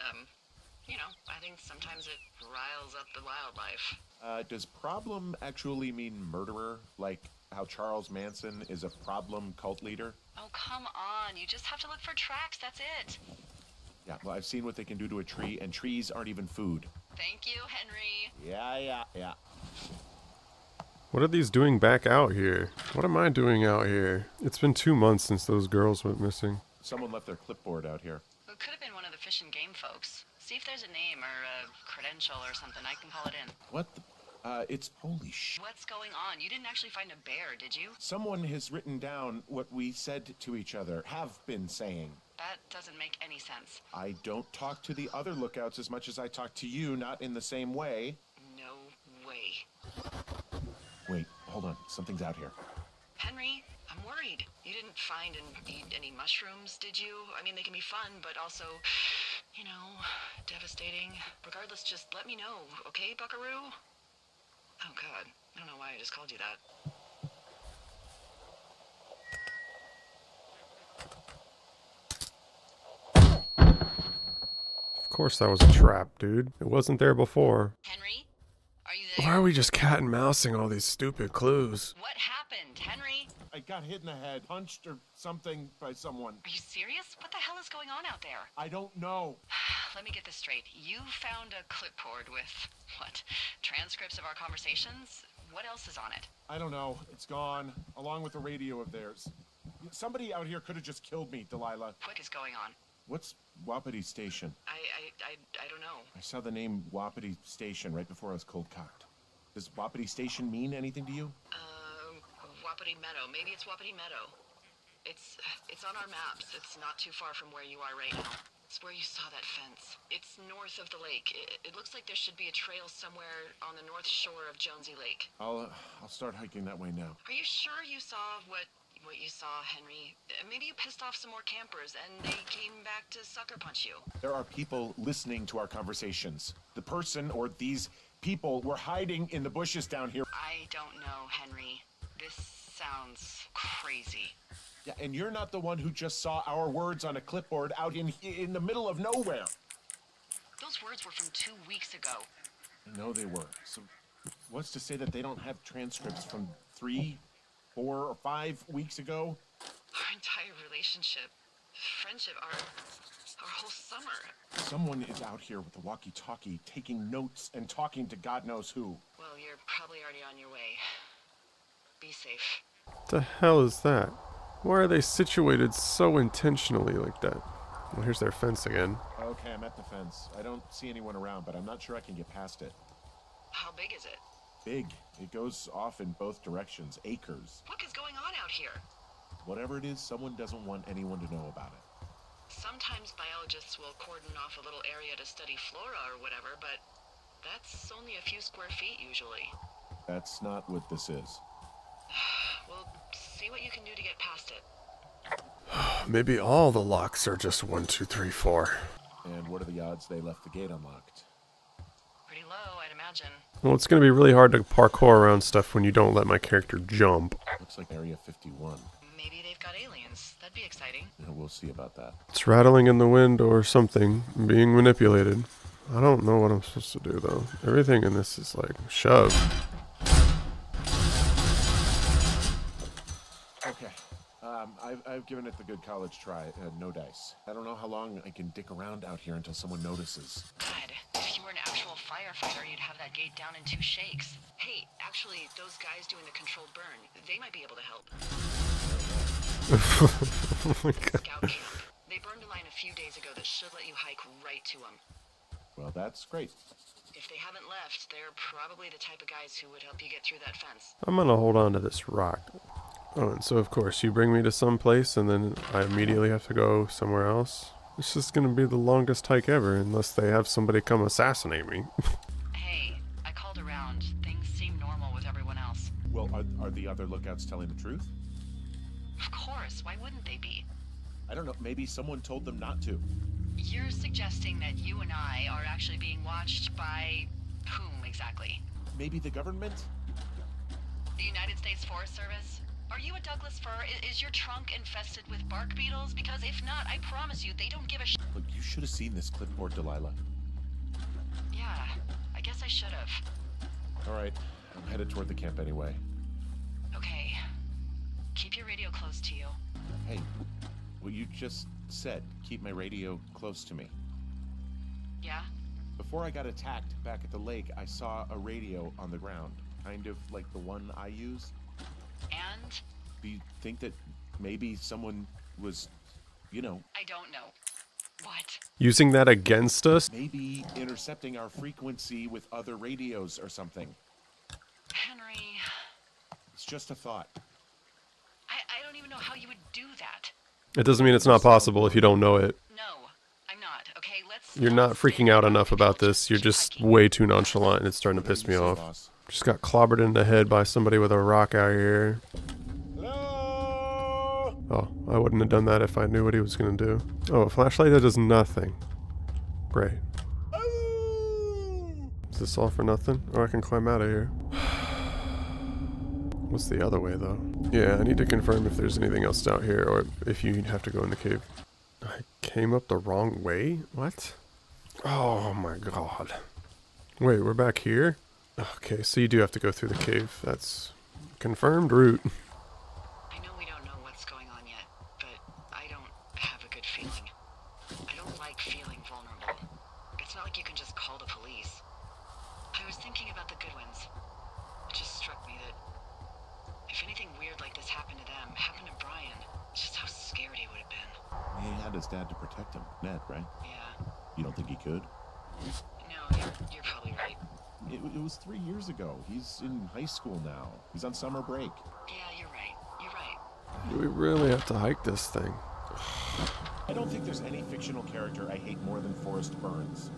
you know, I think sometimes it riles up the wildlife. Does problem actually mean murderer? Like how Charles Manson is a problem cult leader? Oh, come on. You just have to look for tracks, that's it. Yeah, well, I've seen what they can do to a tree, and trees aren't even food. Thank you, Henry. Yeah. What are these doing back out here? What am I doing out here? It's been 2 months since those girls went missing. Someone left their clipboard out here. It could have been one of the Fish and Game folks. See if there's a name or a credential or something. I can call it in. What the... it's... Holy sh... What's going on? You didn't actually find a bear, did you? Someone has written down what we said to each other, have been saying. That doesn't make any sense. I don't talk to the other lookouts as much as I talk to you, not in the same way. No way. Wait, hold on. Something's out here. Henry, I'm worried. You didn't find and eat any mushrooms, did you? I mean, they can be fun, but also, you know, devastating. Regardless, just let me know, okay, buckaroo? Oh, God. I don't know why I just called you that. Of course that was a trap, dude. It wasn't there before. Henry? Are you there? Why are we just cat and mousing all these stupid clues? What happened, Henry? I got hit in the head, punched or something by someone. Are you serious? What the hell is going on out there? I don't know. Let me get this straight. You found a clipboard with, what, transcripts of our conversations? What else is on it? I don't know. It's gone, along with the radio of theirs. Somebody out here could have just killed me, Delilah. What is going on? What's Wapiti Station? I don't know. I saw the name Wapiti Station right before I was cold-cocked. Does Wapiti Station mean anything to you? Wapiti Meadow. Maybe it's Wapiti Meadow. It's on our maps. It's not too far from where you are right now. It's where you saw that fence. It's north of the lake. It looks like there should be a trail somewhere on the north shore of Jonesy Lake. I'll start hiking that way now. Are you sure you saw what you saw, Henry? Maybe you pissed off some more campers and they came back to sucker punch you. There are people listening to our conversations. The person or these people were hiding in the bushes down here. I don't know, Henry. This sounds crazy. Yeah, and you're not the one who just saw our words on a clipboard out in the middle of nowhere. Those words were from 2 weeks ago. I know they were. So what's to say that they don't have transcripts from 3, 4, or 5 weeks ago? Our entire relationship, friendship, our whole summer. Someone is out here with a walkie-talkie taking notes and talking to God knows who. Well, you're probably already on your way. Be safe. What the hell is that? Why are they situated so intentionally like that? Well, here's their fence again. Okay, I'm at the fence. I don't see anyone around, but I'm not sure I can get past it. How big is it? Big. It goes off in both directions. Acres. What is going on out here? Whatever it is, someone doesn't want anyone to know about it. Sometimes biologists will cordon off a little area to study flora or whatever, but that's only a few square feet usually. That's not what this is. Well, see what you can do to get past it. Maybe all the locks are just 1, 2, 3, 4. And what are the odds they left the gate unlocked? Pretty low, I'd imagine. Well, it's going to be really hard to parkour around stuff when you don't let my character jump. Looks like Area 51. Maybe they've got aliens. That'd be exciting. Yeah, we'll see about that. It's rattling in the wind or something, being manipulated. I don't know what I'm supposed to do, though. Everything in this is like shoved. Okay. I've given it the good college try. No dice. I don't know how long I can dick around out here until someone notices. God, if you were an actual firefighter, you'd have that gate down in 2 shakes. Hey, actually, those guys doing the controlled burn, they might be able to help. Oh my God. Scout camp. They burned a line a few days ago that should let you hike right to them. Well, that's great. If they haven't left, they're probably the type of guys who would help you get through that fence. I'm gonna hold on to this rock. Oh, and so of course you bring me to some place and then I immediately have to go somewhere else. This is gonna be the longest hike ever unless they have somebody come assassinate me. Hey, I called around. Things seem normal with everyone else. Well, are the other lookouts telling the truth? Of course, why wouldn't they be? I don't know. Maybe someone told them not to. You're suggesting that you and I are actually being watched by whom exactly? Maybe the government? The United States Forest Service? Are you a Douglas fir? Is your trunk infested with bark beetles? Because if not, I promise you, they don't give a sh. Look, you should have seen this clipboard, Delilah. Yeah, I guess I should have. All right, I'm headed toward the camp anyway. Okay. Keep your radio close to you. Hey, what you just said, keep my radio close to me. Yeah? Before I got attacked back at the lake, I saw a radio on the ground, kind of like the one I use. And? Do you think that maybe someone was, you know... I don't know. What? Using that against us? Maybe intercepting our frequency with other radios or something. Henry... It's just a thought. I don't even know how you would do that. It doesn't mean it's not possible if you don't know it. No, I'm not. Okay, let's... You're not freaking out enough about this. You're just way too nonchalant and it's starting to piss me off. Just got clobbered in the head by somebody with a rock out here. Hello? Oh, I wouldn't have done that if I knew what he was going to do. Oh, a flashlight that does nothing. Great. Is this all for nothing? Oh, I can climb out of here. What's the other way, though? Yeah, I need to confirm if there's anything else out here, or if you have to go in the cave. I came up the wrong way? What? Oh my god. Wait, we're back here? Okay, so you do have to go through the cave. That's confirmed route. I know we don't know what's going on yet, but I don't have a good feeling. I don't like feeling vulnerable. It's not like you can just call the police. I was thinking about the Goodwins. It just struck me that if anything weird like this happened to them, happened to Brian, just how scared he would have been. He had his dad to protect him, Ned, right? Yeah. You don't think he could? No, you're probably right. It was 3 years ago. He's in high school now. He's on summer break. Yeah, you're right. You're right. Do we really have to hike this thing? I don't think there's any fictional character I hate more than Forrest Burns.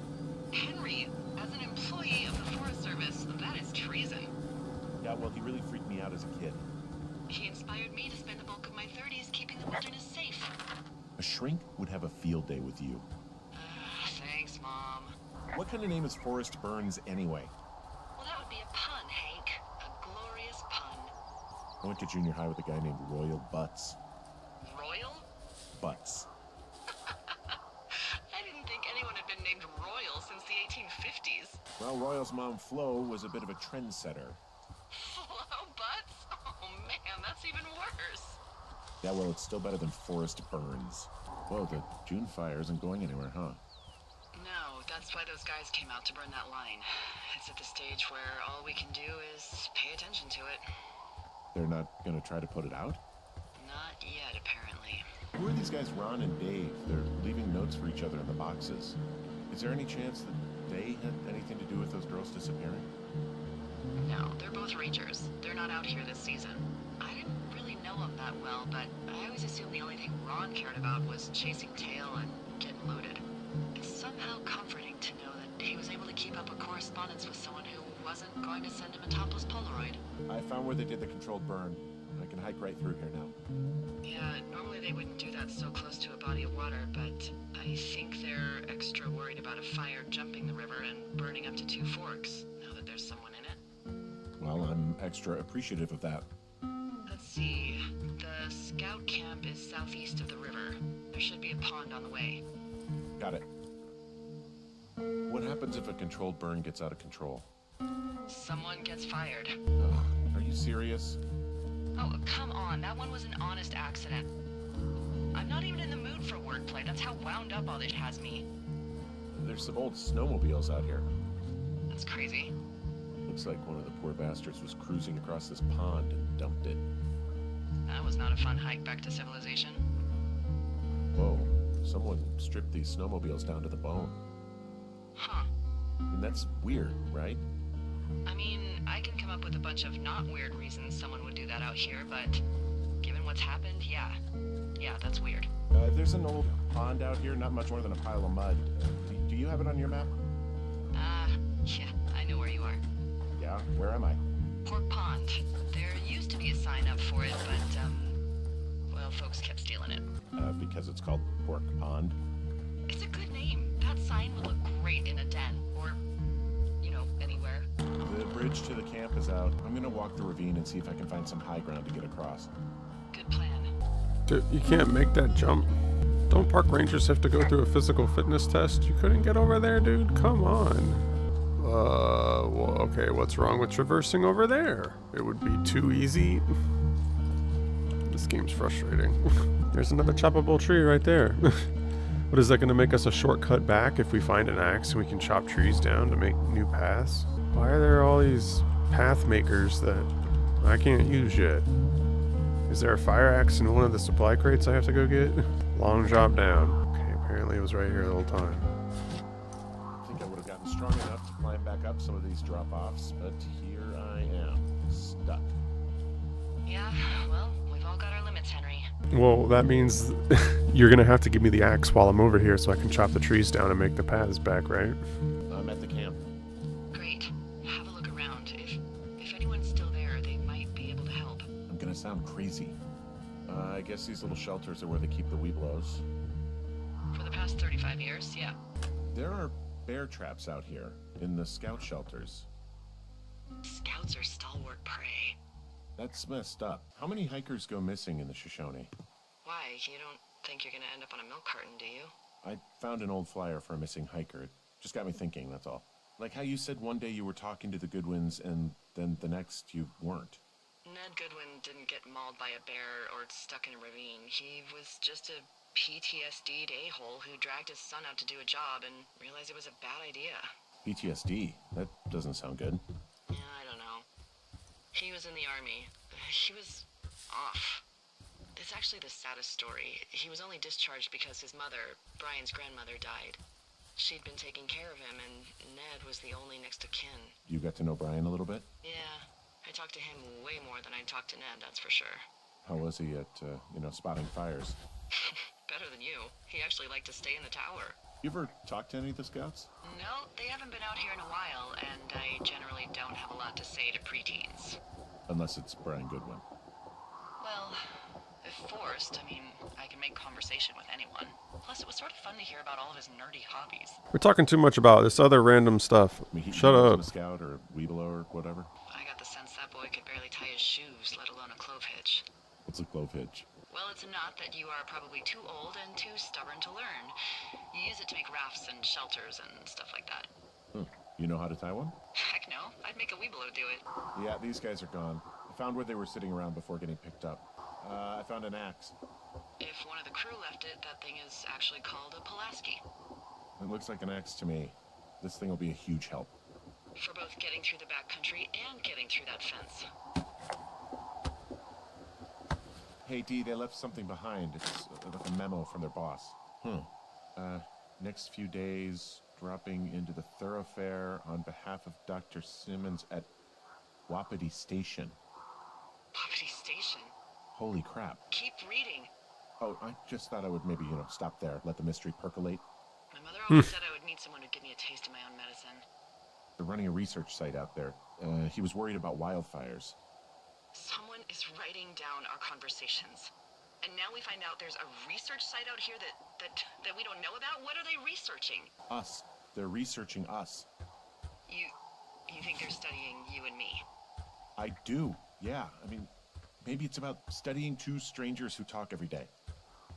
Henry, as an employee of the Forest Service, that is treason. Yeah, well, he really freaked me out as a kid. He inspired me to spend the bulk of my 30s keeping the wilderness safe. A shrink would have a field day with you. Thanks, Mom. What kind of name is Forrest Burns anyway? Well, that would be a pun, Hank. A glorious pun. I went to junior high with a guy named Royal Butts. Royal? Butts. I didn't think anyone had been named Royal since the 1850s. Well, Royal's mom, Flo, was a bit of a trendsetter. Hello, Butts? Oh, man, that's even worse. Yeah, well, it's still better than Forrest Burns. Whoa, the June fire isn't going anywhere, huh? No, that's why those guys came out to burn that line. It's at the stage where all we can do is pay attention to it. They're not gonna try to put it out? Not yet, apparently. Who are these guys, Ron and Dave? They're leaving notes for each other in the boxes. Is there any chance that they had anything to do with those girls disappearing? No, they're both rangers. They're not out here this season. I didn't really know them that well, but I always assumed the only thing Ron cared about was chasing tail and getting loaded. It's somehow comforting to know that he was able to keep up a correspondence with someone who wasn't going to send him a topless Polaroid. I found where they did the controlled burn. I can hike right through here now. Yeah, normally they wouldn't do that so close to a body of water, but I think they're extra worried about a fire jumping the river and burning up to 2 forks, now that there's someone in it. Well, I'm extra appreciative of that. Let's see. The scout camp is southeast of the river. There should be a pond on the way. Got it. What happens if a controlled burn gets out of control? Someone gets fired. Ugh, are you serious? Oh, come on. That one was an honest accident. I'm not even in the mood for wordplay. That's how wound up all this has me. There's some old snowmobiles out here. That's crazy. Looks like one of the poor bastards was cruising across this pond and dumped it. That was not a fun hike back to civilization. Whoa, someone stripped these snowmobiles down to the bone. Huh. And that's weird, right? I mean, I can come up with a bunch of not weird reasons someone would do that out here, but given what's happened, yeah. Yeah, that's weird. There's an old pond out here, not much more than a pile of mud. Do you have it on your map? Yeah, I know where you are. Yeah, where am I? Pork Pond. There used to be a sign up for it, but, well, folks kept stealing it. Because it's called Pork Pond. It's a good name. cut sign would look great in a den, or, you know, anywhere. The bridge to the camp is out. I'm gonna walk the ravine and see if I can find some high ground to get across. Good plan. Dude, you can't make that jump. Don't park rangers have to go through a physical fitness test? You couldn't get over there, dude? Come on. Well, okay, what's wrong with traversing over there? It would be too easy. This game's frustrating. There's another choppable tree right there. What, is that going to make us a shortcut back if we find an axe and we can chop trees down to make new paths? Why are there all these path makers that I can't use yet? Is there a fire axe in one of the supply crates I have to go get? Long drop down. Okay, apparently it was right here the whole time. I think I would have gotten strong enough to climb back up some of these drop-offs, but here I am, stuck. Yeah, well, we've all got our limits, Henry. Well, that means you're gonna have to give me the axe while I'm over here so I can chop the trees down and make the paths back, right? I'm at the camp. Great. Have a look around. If anyone's still there, they might be able to help. I'm gonna sound crazy. I guess these little shelters are where they keep the weeblos. For the past 35 years, yeah. There are bear traps out here, in the scout shelters. Scouts are stalwart prey. That's messed up. How many hikers go missing in the Shoshone? Why, you don't think you're gonna end up on a milk carton, do you? I found an old flyer for a missing hiker. It just got me thinking, that's all. Like how you said one day you were talking to the Goodwins and then the next you weren't. Ned Goodwin didn't get mauled by a bear or stuck in a ravine. He was just a PTSD'd a-hole who dragged his son out to do a job and realized it was a bad idea. PTSD? That doesn't sound good. Yeah, I don't know. He was in the army. He was off. It's actually the saddest story. He was only discharged because his mother, Brian's grandmother, died. She'd been taking care of him, and Ned was the only next of kin. You got to know Brian a little bit? Yeah, I talked to him way more than I talked to Ned, that's for sure. How was he at, spotting fires? Better than you. He actually liked to stay in the tower. You ever talked to any of the scouts? No, they haven't been out here in a while, and I generally don't have a lot to say to preteens. Unless it's Brian Goodwin. Well, if forced, I can make conversation with anyone. Plus, it was sort of fun to hear about all of his nerdy hobbies. We're talking too much about this other random stuff. Shut up. A scout or a weeblo or whatever? I got the sense that boy could barely tie his shoes, let alone a clove hitch. What's a clove hitch? Well, it's a knot that you are probably too old and too stubborn to learn. You use it to make rafts and shelters and stuff like that. You know how to tie one? Heck no, I'd make a weeblo do it. Yeah, these guys are gone. I found where they were sitting around before getting picked up. I found an axe. If one of the crew left it, that thing is actually called a Pulaski. It looks like an axe to me. This thing will be a huge help. For both getting through the backcountry and getting through that fence. Hey, Dee, they left something behind. It's like a memo from their boss. Next few days, dropping into the thoroughfare on behalf of Dr. Simmons at Wapiti Station. Wapiti Station? Holy crap. Keep reading. Oh, I just thought I would maybe, stop there, let the mystery percolate. My mother always said I would meet someone who'd give me a taste of my own medicine. They're running a research site out there. He was worried about wildfires. Someone is writing down our conversations. And now we find out there's a research site out here that we don't know about? What are they researching? Us. They're researching us. You think they're studying you and me? I do, yeah. Maybe it's about studying two strangers who talk every day.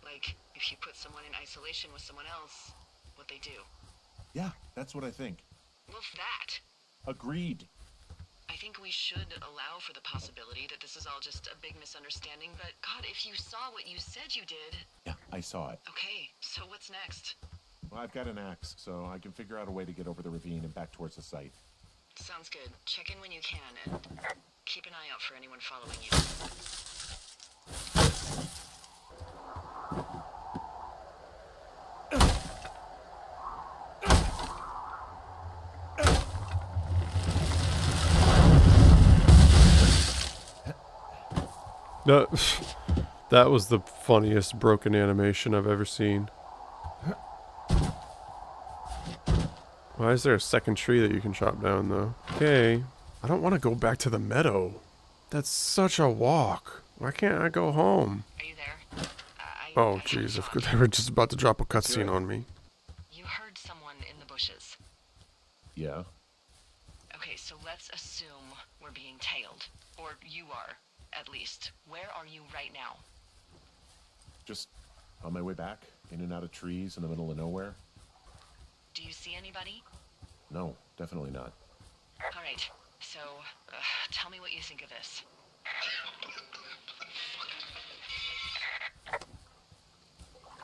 Like, if you put someone in isolation with someone else, what they do. Yeah, that's what I think. Well, that. Agreed. I think we should allow for the possibility that this is all just a big misunderstanding, but God, if you saw what you said you did... Yeah, I saw it. Okay, so what's next? Well, I've got an axe, so I can figure out a way to get over the ravine and back towards the site. Sounds good. Check in when you can, and keep an eye out for anyone following you. No, that was the funniest broken animation I've ever seen. Why is there a second tree that you can chop down, though? Okay. I don't want to go back to the meadow. That's such a walk. Why can't I go home? Are you there? Oh, jeez. They were just about to drop a cutscene on me. You heard someone Yeah? Okay, so let's assume we're being tailed. Or you are, at least. Where are you right now? Just on my way back, in and out of trees in the middle of nowhere. Do you see anybody? No, definitely not. Alright, so, tell me what you think of this.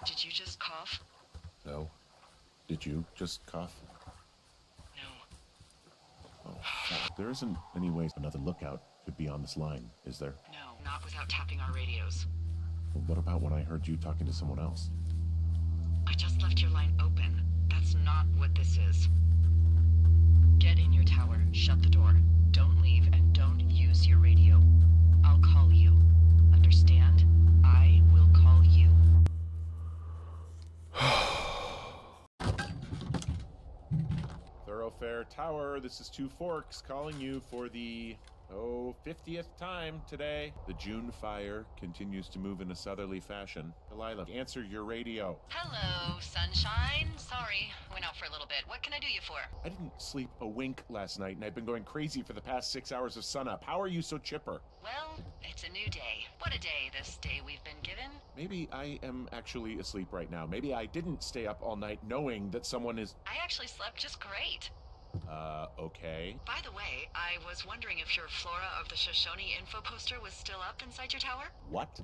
Did you just cough? No. Did you just cough? No. Oh, fuck. There isn't any way another lookout could be on this line, is there? No, not without tapping our radios. Well, what about when I heard you talking to someone else? I just left your line open. That's not what this is. Get in your tower, shut the door. Don't leave, and don't use your radio. I'll call you. Understand? I will call you. Thoroughfare Tower, this is Two Forks calling you for the 50th time today. The June fire continues to move in a southerly fashion. Delilah, answer your radio. Hello, sunshine. Sorry, went out for a little bit. What can I do you for? I didn't sleep a wink last night, and I've been going crazy for the past 6 hours of sunup. How are you so chipper? Well, it's a new day. What a day, this day we've been given. Maybe I am actually asleep right now. Maybe I didn't stay up all night knowing that someone is... I actually slept just great. Okay. By the way, I was wondering if your Flora of the Shoshone info poster was still up inside your tower? What?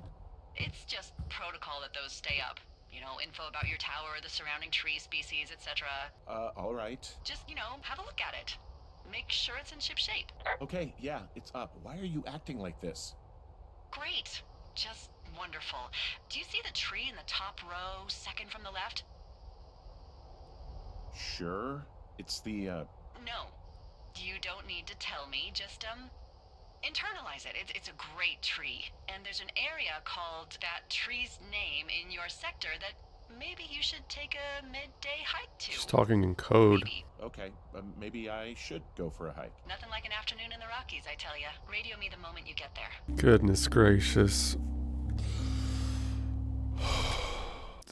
It's just protocol that those stay up. You know, info about your tower, the surrounding tree species, etc. All right. Just, have a look at it. Make sure it's in ship shape. Okay, yeah, it's up. Why are you acting like this? Great. Just wonderful. Do you see the tree in the top row, second from the left? Sure. It's the, No. You don't need to tell me, just, internalize it. It's a great tree. And there's an area called that tree's name in your sector that maybe you should take a midday hike to. She's talking in code. Maybe. Okay, maybe I should go for a hike. Nothing like an afternoon in the Rockies, I tell ya. Radio me the moment you get there. Goodness gracious.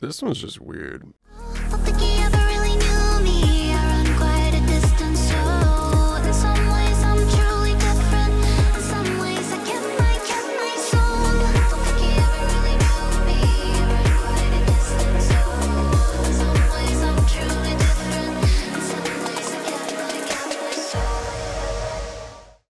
This one's just weird.